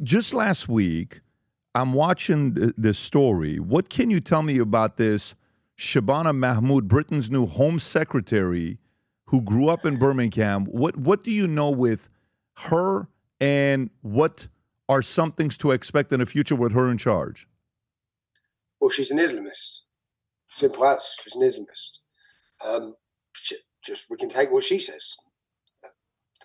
just last week, I'm watching this story. What can you tell me about this Shabana Mahmood, Britain's new Home Secretary, who grew up in Birmingham? What do you know with her, and what are some things to expect in the future with her in charge? Well, she's an Islamist. Simple as. She's an Islamist. We can take what she says.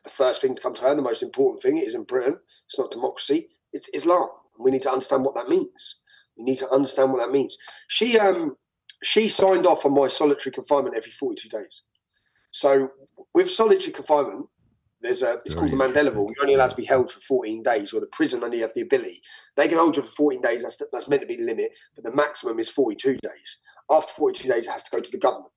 The first thing to come to her, the most important thing, is in Britain. It's not democracy. It's Islam. We need to understand what that means. She signed off on my solitary confinement every 42 days. So with solitary confinement, it's called the Mandela Rule. You're only allowed to be held for 14 days, or the prison only have the ability. They can hold you for 14 days. That's meant to be the limit, but the maximum is 42 days. After 42 days, it has to go to the government,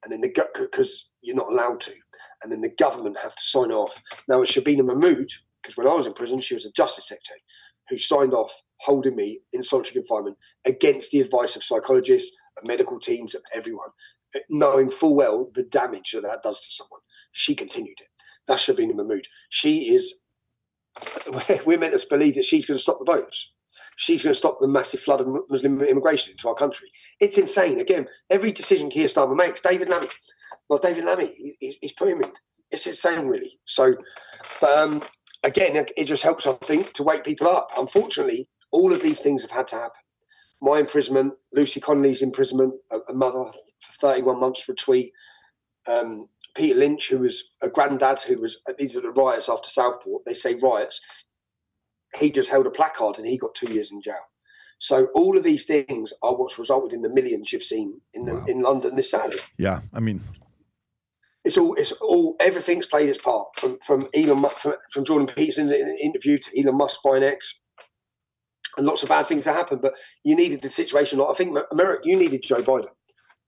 and then because you're not allowed to, and then the government have to sign off. Now, it's Shabana Mahmood, because when I was in prison, she was a justice secretary, who signed off holding me in solitary confinement against the advice of psychologists, of medical teams, of everyone, knowing full well the damage that does to someone. She continued it. That's Shabana Mahmood. We're meant to believe that she's going to stop the boats. She's going to stop the massive flood of Muslim immigration into our country. It's insane. Again, every decision Keir Starmer makes, David Lammy, he's put him in. It's insane, really. So, but again, it just helps, I think, to wake people up. Unfortunately, all of these things have had to happen. My imprisonment, Lucy Connolly's imprisonment, a mother for 31 months for a tweet. Peter Lynch, who was a granddad, these are the riots after Southport. They say riots. He just held a placard and he got 2 years in jail. So all of these things are what's resulted in the millions you've seen in London this Saturday. Yeah, I mean, it's all everything's played its part from Elon Musk, from Jordan Peterson in an interview to Elon Musk buying X, and lots of bad things that happened. But you needed the situation. I think you needed Joe Biden.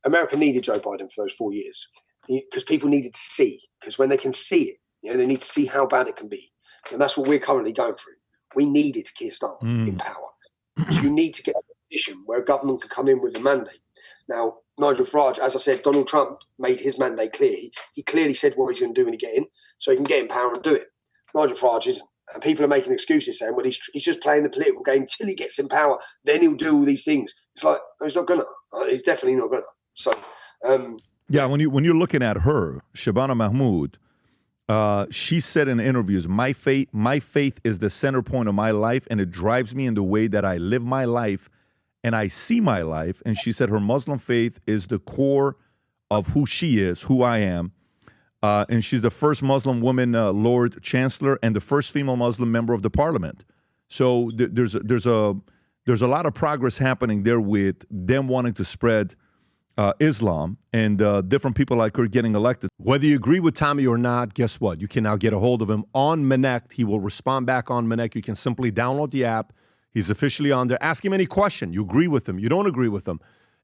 America needed Joe Biden for those 4 years because people needed to see. Because when they can see it, they need to see how bad it can be, and that's what we're currently going through. We needed Keir Starmer in power. So you need to get a position where a government can come in with a mandate. Now, Nigel Farage, as I said, Donald Trump made his mandate clear. He clearly said what he's going to do when he get in, so he can get in power and do it. Nigel Farage isn't. And people are making excuses saying, well, he's just playing the political game till he gets in power. Then he'll do all these things. It's like, no, he's not going to. He's definitely not going to. So, yeah, when you're looking at her, Shabana Mahmood, she said in interviews, my faith is the center point of my life, and it drives me in the way that I live my life and I see my life. And she said her Muslim faith is the core of who she is, who I am. And she's the first Muslim woman Lord Chancellor and the first female Muslim member of the parliament. So there's a lot of progress happening there with them wanting to spread Islam and different people like her getting elected. Whether you agree with Tommy or not, guess what? You can now get a hold of him on Minect. He will respond back on Minect. You can simply download the app. He's officially on there. Ask him any question. You agree with him. You don't agree with him.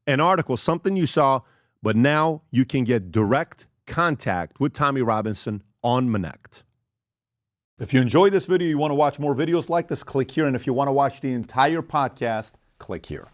An article, something you saw, but now you can get direct contact with Tommy Robinson on Minect. If you enjoyed this video, you want to watch more videos like this, click here. And if you want to watch the entire podcast, click here.